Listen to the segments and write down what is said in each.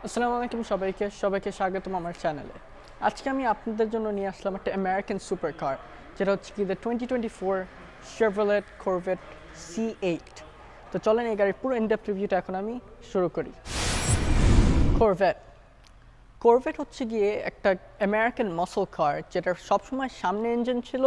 আসসালামু আলাইকুম সবাইকে স্বাগতম আমার চ্যানেলে। আজকে আমি আপনাদের জন্য নিয়ে আসলাম একটা আমেরিকান সুপার কার, যেটা হচ্ছে কি দ্য 2024 Chevrolet Corvette C8। তো চলেন এই গাড়ির পুরো ইনডেপথ রিভিউটা এখন আমি শুরু করি। Corvette হচ্ছে গিয়ে একটা আমেরিকান মাসল কার, যেটা সবসময় সামনে ইঞ্জিন ছিল,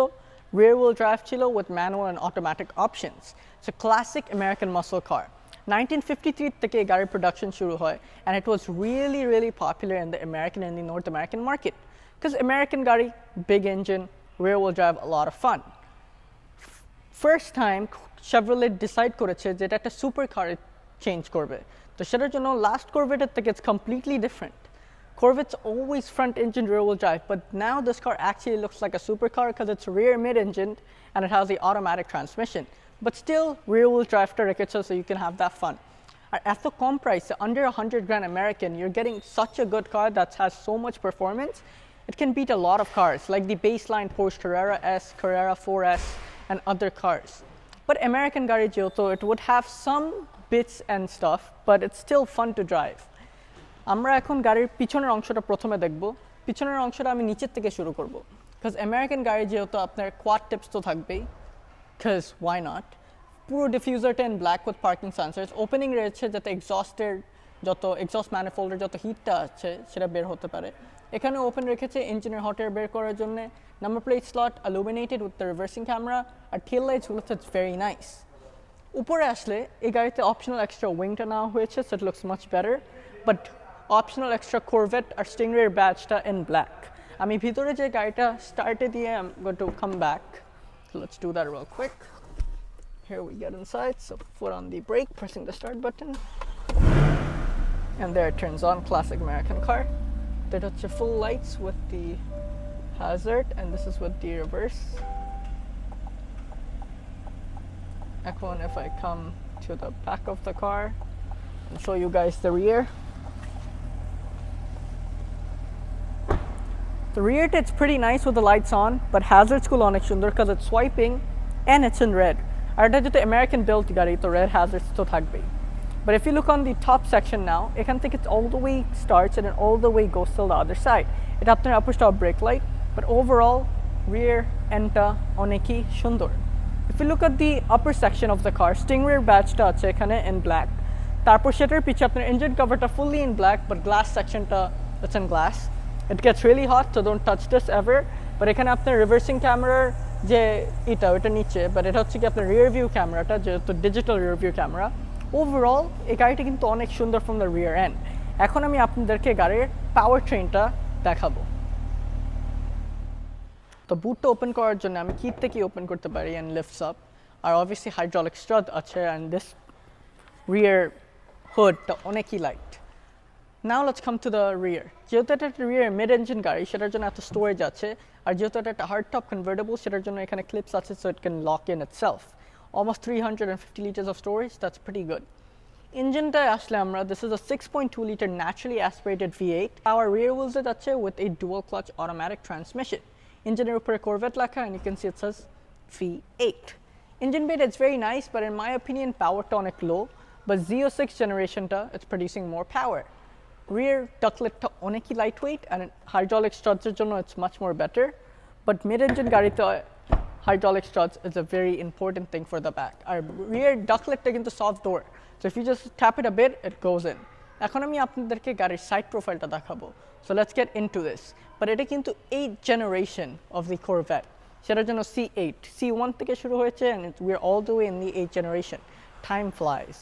rear wheel drive ছিল with manual and automatic options. It's a classic American muscle car. 1953 থেকে এই গাড়ির প্রোডাকশন শুরু হয়, and it was really popular in the American and the North American market. Because American গাড়ি, big engine, rear wheel drive, a lot of fun. First time Chevrolet decide করেছে যে এটা একটা সুপার কারে চেঞ্জ করবে, তো সেটার জন্য লাস্ট Corvette থেকে it's completely different. Corvette's always front engine rear wheel drive, but now this car actually looks like a supercar because it's rear mid-engine and it has the automatic transmission. But still rear wheel drive to রেখেছে, so you can have that fun. At the com price, under 100 grand American, you're getting such a good car that has so much performance. It can beat a lot of cars like the baseline Porsche Carrera S, Carrera 4S, and other cars. But American গাড়ি যেহেতু, it would have some bits and stuff, but it's still fun to drive. আমরা এখন গাড়ির পিছনের অংশটা প্রথমে দেখব। পিছনের অংশটা আমি নিচের থেকে শুরু করব, বিকজ আমেরিকান গাড়ি যেহেতু আপনার কোয়াড টিপস তো থাকবেই, বিকজ ওয়াই নট। পুরো ডিফিউজারটা in black with parking sensors, opening রয়েছে যাতে এক্সস্ট ম্যানিফোল্ডের যত হিটটা আছে সেটা বের হতে পারে। এখানে ওপেন রেখেছে ইঞ্জিনের হট এয়ার বের করার জন্য। Number plate slot illuminated with the reversing camera, আর টেল লাইটসগুলো তো ভেরি নাইস। উপরে আসলে এই গাড়িতে অপশনাল এক্সট্রা উইংটা নেওয়া হয়েছে, so it looks much better, but optional extra Corvette or Stingray badge in black. আমি ভিতরে যে গাড়িটা স্টার্টে দিয়ে I'm going to come back. So let's do that real quick. Here we get inside, so foot on the brake, pressing the start button. And there it turns on, classic American car. That has full lights with the hazard, and this is with the reverse. এখন if I come to the back of the car and show you guys the rear. The rear it's pretty nice with the lights on, but hazards গুলো অনেক সুন্দর because it's swiping and it's in red. আর এটা যেটা American built গাড়ি, তো red hazards তো থাকবেই। But if you look on the top section now, এখান থেকে it's all the way starts and then all the way goes till the other side. এটা আপনার upper stop brake light, but overall rear endটা অনেকই সুন্দর। If you look at the upper section of the car, Stingray badgeটা আছে এখানে in black. তারপর সেটার পিছে আপনার engine coverটা fully in black, but glass sectionটা it's in glass. It gets really hot, so don't touch this ever. But এখানে আপনার reversing ক্যামেরার যে ওটা নিচে, বাট এটা হচ্ছে কি আপনার রিয়ার ভিউ ক্যামেরাটা, যেহেতু digital rear view camera. Overall এই গাড়িটা কিন্তু অনেক সুন্দর ফ্রম দ্য রিয়ার এন্ড। এখন আমি আপনাদেরকে গাড়ির পাওয়ার ট্রেনটা দেখাবো। তো বুটটা ওপেন করার জন্য আমি কি থেকে ওপেন করতে পারি অ্যান্ড লিফটস আপ, আর অবভিয়াসলি হাইড্রোলিক স্ট্রাড আছে, অ্যান্ড দিস রিয়ার হুডটা অনেকই light. Now let's come to the rear. যেহেতু এটা একটা rear mid-engine গাড়ি, সেটার জন্য এত স্টোরেজ আছে, আর যেহেতু এটা একটা hardtop convertible, সেটার জন্য এখানে clips আছে, so it can lock in itself. Almost 350 liters of storage, that's pretty good. ইঞ্জিনটায় আসলে আমরা, this is a 6.2 liter naturally aspirated V8. Our rear wheels আছে with a dual clutch automatic transmission. ইঞ্জিনের উপরে Corvette লেখা, and you can see it says V8. Engine bay, it's very nice, but in my opinion powerটা অনেক low, but Z06 generationটা it's producing more power. Rear ductletটা অনেকই lightweight, and hydraulic struts এর জন্য it's much more better, but mid-engine গাড়িতে hydraulic struts is a very important thing for the back. R rear ductletটা কিন্তু soft door, so if you just tap it a bit, it goes in. এখন আমি আপনাদেরকে গাড়ির side প্রোফাইলটা দেখাবো, so let's get into this. But এটা কিন্তু 8th generation of the Corvette, সেটার জন্য C8, C1 থেকে শুরু হয়েছে, and we're all the way in the 8th generation. Time flies.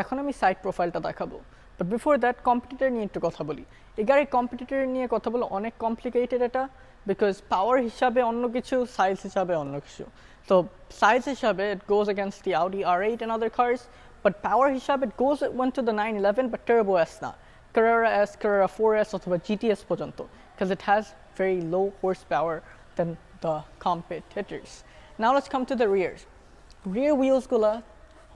এখন আমি সাইড প্রোফাইলটা দেখাবো, বাট বিফোর দ্যাট কম্পিটিটর নিয়ে একটু কথা বলি। এই গাড়ির কম্পিটিটর নিয়ে কথা বলে অনেক কমপ্লিকেটেড এটা, বিকজ পাওয়ার হিসাবে অন্য কিছু, সাইজ হিসাবে অন্য কিছু। তো সাইজ হিসাবে it goes against the Audi R8 and other cars, but power হিসাবে it went to the 911, but Turbo S না, Carrera S, Carrera 4S অথবা GTS পর্যন্ত, because it has very low horsepower than the competitors. Now let's come to the rears. Rear wheels গুলা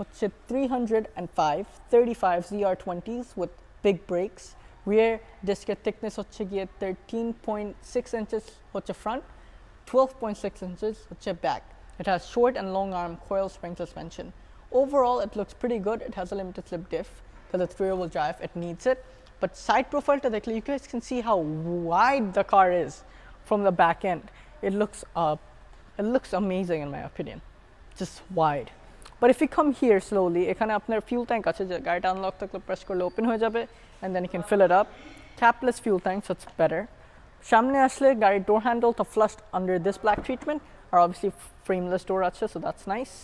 হচ্ছে 305 35 ZR20s with big brakes. Rear disc thickness হচ্ছে গিয়ে 13.6 inches হচ্ছে front, 12.6 inches হচ্ছে back. It has short and long arm coil spring suspension. Overall, it looks pretty good. It has a limited slip diff because it's rear wheel drive. It needs it. But side profile টা দেখলে you guys can see how wide the car is from the back end. It looks amazing in my opinion, just wide. But if you come here slowly, এখানে আপনার fuel tank আছে যে গাড়িটা unlock থাকলে press করলে open হয়ে যাবে and then you can fill it up. Capless fuel tank, so it's better. সামনে আসলে গাড়ির door handle to flushed under this black treatment or obviously frameless door আছে, so that's nice.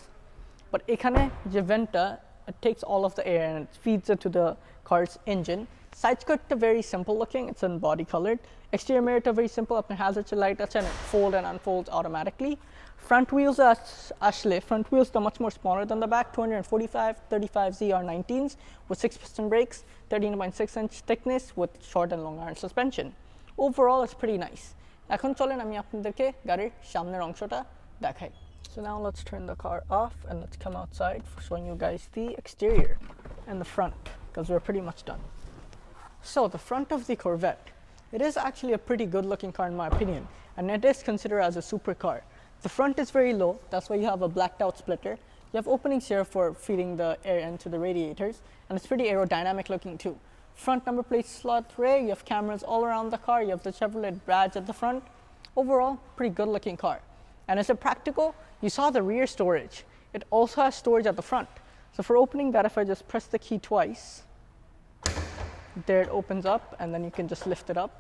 But এখানে যে ventটা, it takes all of the air and it feeds it to the car's engine. Side skirt are very simple looking, it's in body colored. Exterior mirror are very simple, আপনার hazard light আছে and it folds and unfolds automatically. Front wheels আসলে, front wheels are much more smaller than the back, 245 35 ZR19s with 6-piston brakes, 13.6-inch thickness with short and long iron suspension. Overall, it's pretty nice. এখন চলেন আমি আপনাদেরকে গাড়ির সামনের অংশটা দেখাই. So now let's turn the car off and let's come outside for showing you guys the exterior and the front because we're pretty much done. So the front of the Corvette, it is actually a pretty good looking car in my opinion, and it is considered as a supercar. The front is very low, that's why you have a blacked out splitter. You have openings here for feeding the air into the radiators, and it's pretty aerodynamic looking too. Front number plate slot rear, you have cameras all around the car, you have the Chevrolet badge at the front. Overall, pretty good looking car. And is it practical? You saw the rear storage. It also has storage at the front. So for opening that, if I just press the key twice, there it opens up and then you can just lift it up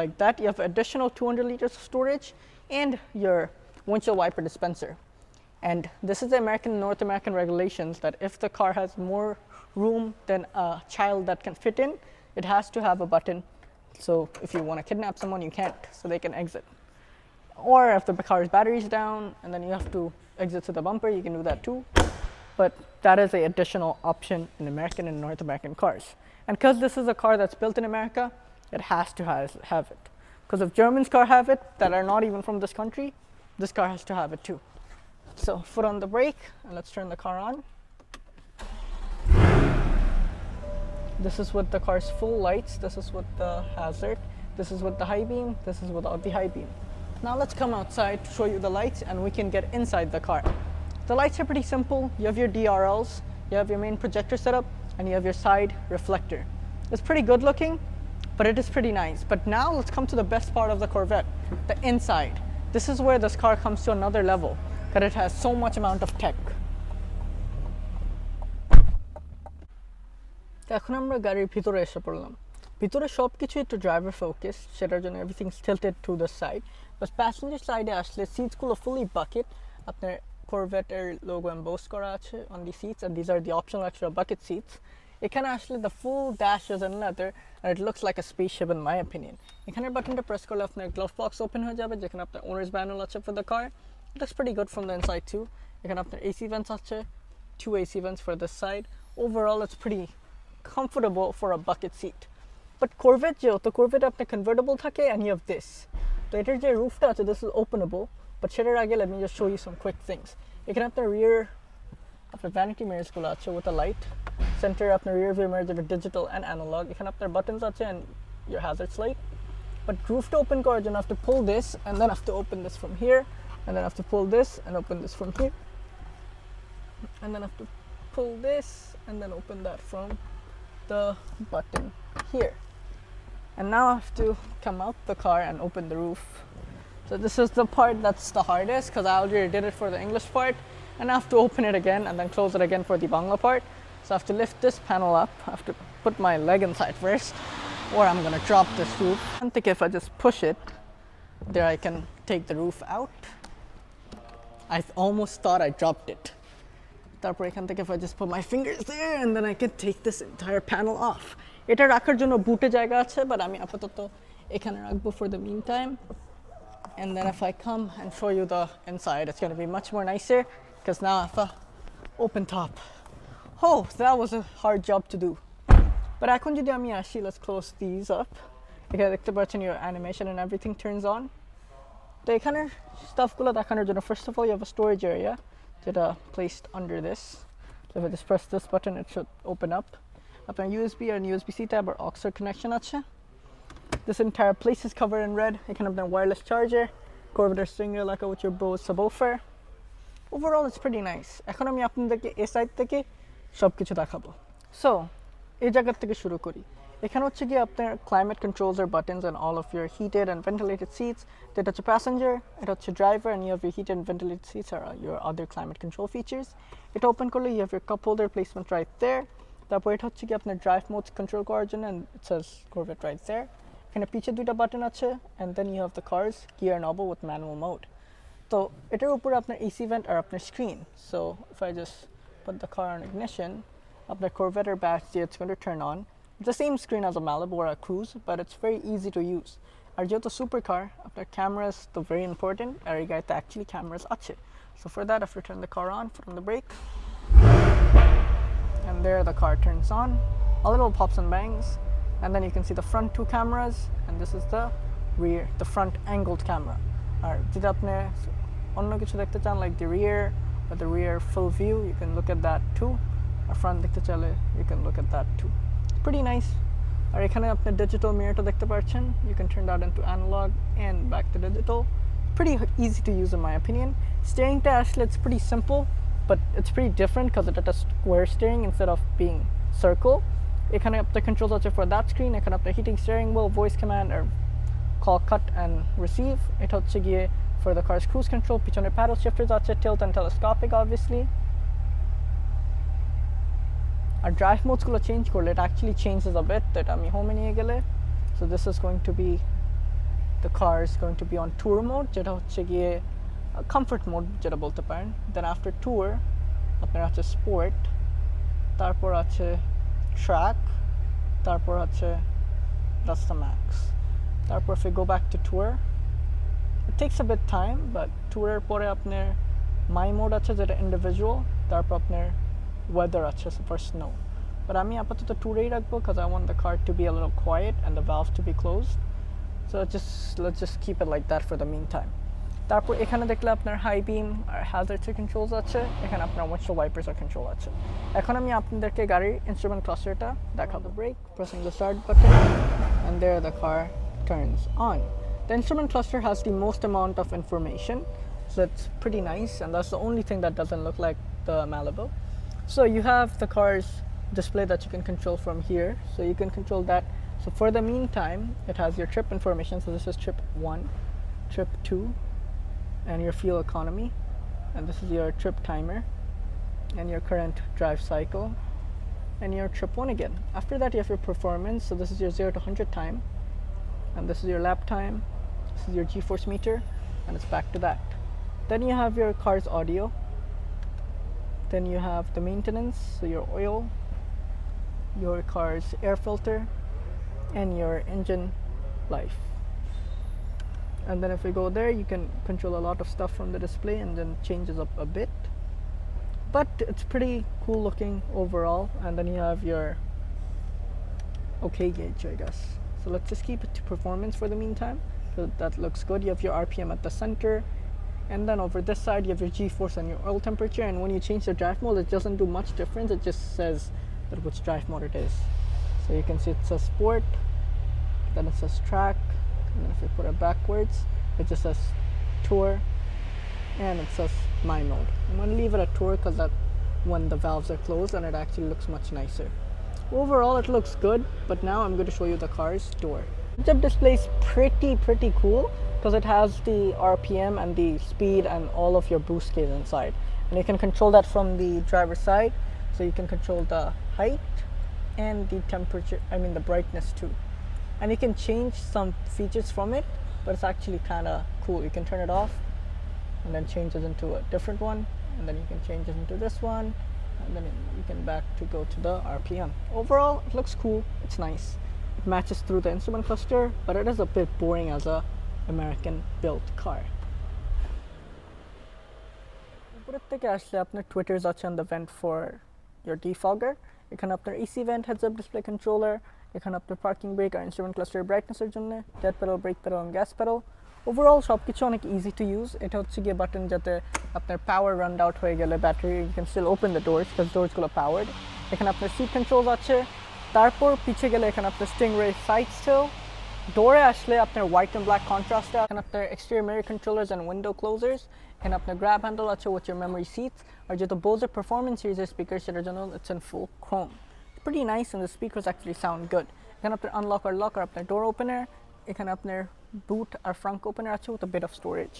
like that. You have additional 200 liters of storage and your windshield wiper dispenser. And this is the North American regulations that if the car has more room than a child that can fit in, it has to have a button. So if you want to kidnap someone, you can't, so they can exit. Or if the car's battery's down and then you have to exit to the bumper, you can do that too. But that is an additional option in American and North American cars. And because this is a car that's built in America, it has to have it. Because if Germans car have it that are not even from this country, this car has to have it too. So foot on the brake and let's turn the car on. This is with the car's full lights, this is with the hazard, this is with the high beam, this is without the high beam. Now let's come outside to show you the lights and we can get inside the car. The lights are pretty simple. You have your DRLs, you have your main projector setup, and you have your side reflector. It's pretty good looking, but it is pretty nice. But now let's come to the best part of the Corvette, the inside. This is where this car comes to another level, because it has so much amount of tech. এখন আমরা গাড়ির ভিতরে এসে পড়লাম. ভিতরে সবকিছু একটু driver focus, সেটার জন্য everything is tilted to the side. But passenger সাইডে আসলে সিটসগুলো ফুলি বাকেট, আপনার Corvette logo embossed করা আছে on the seats, and these are the optional extra bucket seats. এখানে আসলে the full dash is in leather and it looks like a spaceship in my opinion. এখানের বাটনটা press করলে আপনার glove box open হয়ে যাবে, যেখানে আপনার owner's manual আছে for the car. It looks pretty good from the inside too. এখানে আপনার AC vents আছে, 2 AC vents for this side. Overall it's pretty comfortable for a bucket seat. But Corvette যেহেতু Corvette আপনার convertible থাকে and you have this. তো এটার যে roofটা আছে, this is openable. But সেটার আগে let me just show you some quick things. এখানে আপনার rear আপনার vanity mirrors গুলো আছে with a light. Center আপনার rear view mirrors are digital and analog. এখানে আপনার buttons আছে and your hazards light. But roof to open car, you have to pull this and then have to open this from here, and then have to pull this and open this from here, and then have to pull this and then open that from the button here. And now I have to come out the car and open the roof. So this is the part that's the hardest because I already did it for the English part, and I have to open it again and then close it again for the Bangla part. So I have to lift this panel up. I have to put my leg inside first, or I'm gonna drop this roof. I think if I just push it, there I can take the roof out. I almost thought I dropped it. তারপর এখান থেকে if I just put my fingers there and then I can take this entire panel off. এটা রাখার জন্য বুটে জায়গা আছে, but আমি আপাতত এখানে রাখবো for the meantime. And then if I come and show you the inside, it's going to be much more nicer because now I have a open top. Oh, that was a hard job to do. But এখন যদি আমি আসি, let's close these up. এখানে দেখতে পাচ্ছেন your animation and everything turns on. তো এখানের stuffগুলো দেখানোর জন্য, first of all you have a storage area যেটা placed under this. So if I just press this button, it should open up. আপনার USB and USB-C tab or aux connection আছে. This entire place is covered in red. এখানে আপনার wireless charger, Corvette Stingray like with your Bose subwoofer. Overall it's pretty nice. এখন আমি আপনাদেরকে এই side থেকে সবকিছু দেখাবো. So এই জায়গা থেকে শুরু করি. এখানে হচ্ছে গিয়ে আপনার ক্লাইমেট কন্ট্রোলস আর buttons and all of your heated and ventilated seats. যেটা হচ্ছে প্যাসেঞ্জার, এটা হচ্ছে driver, and you have your heated and ventilated seats আর your other climate control features. এটা ওপেন করলে you have your cup holder placement right there. তারপর এটা হচ্ছে কি আপনার ড্রাইভ মোড কন্ট্রোল করার জন্য, and it says Corvette right there. এখানে পিছে দুইটা বাটন আছে, and then you have the car's gear knob with manual mode. তো এটার উপরে আপনার এসি ভেন্ট আর আপনার screen. So if I just put the car on ignition, আপনার Corvette badge দিয়ে it's going to turn on. It's the same screen as a Malibu or a Cruise, but it's very easy to use. আর যেহেতু supercar, আপনার cameras তো very important, আর এই গাড়িতে actually cameras আছে. So for that, if you turn the car on, foot on the brake, and there the car turns on. A little pops and bangs, and then you can see the front two cameras, and this is the rear, the front angled camera. আর যদি আপনি অন্য কিছু দেখতে চান like the rear or the rear full view, you can look at that too. R front দেখতে চাইলে you can look at that too. Pretty nice. আর এখানে আপনি digital mirror দেখতে পাচ্ছেন. You can turn that into analog and back to digital. Pretty easy to use in my opinion. Steering টা আসলে it's pretty simple, but it's pretty different because it has a square steering instead of being circle. এখানে আপনার controls আছে for that screen. এখানে আপনার heating steering wheel, voice command or call cut and receive. এটা হচ্ছে গিয়ে for the car's cruise control. পিছনে paddle shifters আছে, tilt and telescopic obviously. Our drive modes গুলো change করলে it actually changes a bit. that আমি home নিয়ে গেলে, so this is going to be, the car is going to be on tour mode, যেটা হচ্ছে গিয়ে comfort mode যেটা বলতে পারেন। then after tour আপনার আছে sport, তারপর আছে track, তারপর আছে that's the max। তারপর if we go back to tour, it takes a bit time, but tour এর পরে আপনার my mode আছে যেটা individual, তারপর আপনার weather আছে for snow, but আমি আপাতত tour-এই রাখবো because I want the car to be a little quiet and the valves to be closed, so let's just keep it like that for the meantime। তারপর এখানে দেখলে আপনার high beam আর hazards এর controls আছে, এখানে আপনার windshield wipers এর control আছে। এখন আমি আপনাদেরকে গাড়ির instrument cluster-টা দেখাবো। Brake, pressing the start button, and there the car turns on. The instrument cluster has the most amount of information, so it's pretty nice, and that's the only thing that doesn't look like the Malibu. So you have the car's display that you can control from here, so you can control that. So for the meantime, it has your trip information, so this is trip 1, trip 2, and your fuel economy, and this is your trip timer, and your current drive cycle, and your trip 1 again. After that, you have your performance, so this is your 0 to 100 time, and this is your lap time, this is your G-force meter, and it's back to that. Then you have your car's audio, then you have the maintenance, so your oil, your car's air filter, and your engine life. And then if we go there, you can control a lot of stuff from the display, and then changes up a bit, but it's pretty cool looking overall. And then you have your okay gauge, I guess. So let's just keep it to performance for the meantime, so that looks good. You have your RPM at the center, and then over this side you have your G-force and your oil temperature, and when you change the drive mode, it doesn't do much difference, it just says that which drive mode it is. So you can see it says sport, then it says track, and then if you put it backwards, it just says tour, and it says my mode. I'm going to leave it at tour because that when the valves are closed, and it actually looks much nicer. Overall it looks good, but now I'm going to show you the car's door. The display is pretty cool because it has the RPM and the speed and all of your boost gauge inside, and you can control that from the driver's side, so you can control the height and the temperature, I mean the brightness too, and you can change some features from it, but it's actually kind of cool. You can turn it off and then change it into a different one, and then you can change it into this one, and then you can back to go to the RPM. Overall it looks cool, it's nice, it matches through the instrument cluster, but it is a bit boring as a American built car. উপরের থেকে আসলে আপনার tweeters আছে on the vent for your defogger, এখানে আপনার AC vent, heads up display controller, এখানে আপনার parking brake আর instrument cluster brightness এর জন্য, dead pedal, brake pedal and gas pedal. Overall সবকিছু অনেক easy to use। এটা হচ্ছে গিয়ে বাটন যাতে আপনার power run out হয়ে গেলে battery, you can still open the doors because doors গুলো powered। এখানে আপনার seat controls আছে, তারপর পিছে গেলে এখানে আপনার Stingray side still, ডোরে আসলে আপনার হোয়াইট অ্যান্ড ব্ল্যাক কন্ট্রাস্ট, এখানে আপনার exterior mirror controllers and window ক্লোজার্স, এখানে আপনার গ্র্যাব হ্যান্ডেল আছে উইথ ইউর মেমোরি সিটস, আর যেহেতু বোজের পারফরমেন্স সিরিজের স্পিকার সেটার জন্য it's in full Chrome. pretty nice and the speakers actually sound good. এখানে আপনার unlock or lock আর আপনার door opener, এখানে আপনার boot আর front opener আছে with a bit of storage.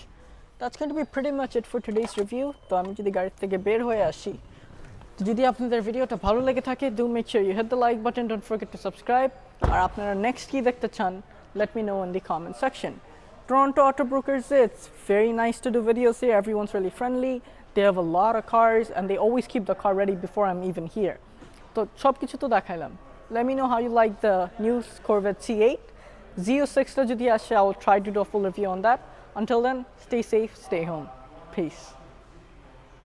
That's going to be pretty much it for today's review. তো আমি যদি গাড়ি থেকে বের হয়ে আসি, তো যদি আপনাদের ভিডিওটা ভালো লেগে থাকে, do make sure you hit the like button, don't forget to subscribe. আর আপনারা next কি দেখতে চান, let me know in the comment section. Toronto Auto Brokers, it's very nice to do videos here. Everyone's really friendly. They have a lot of cars and they always keep the car ready before I'm even here. So সব কিছু তো দেখাইলাম. Let me know how you like the new Corvette C8. Z06 টা যদি আসে, I will try to do a full review on that. Until then, stay safe, stay home. Peace.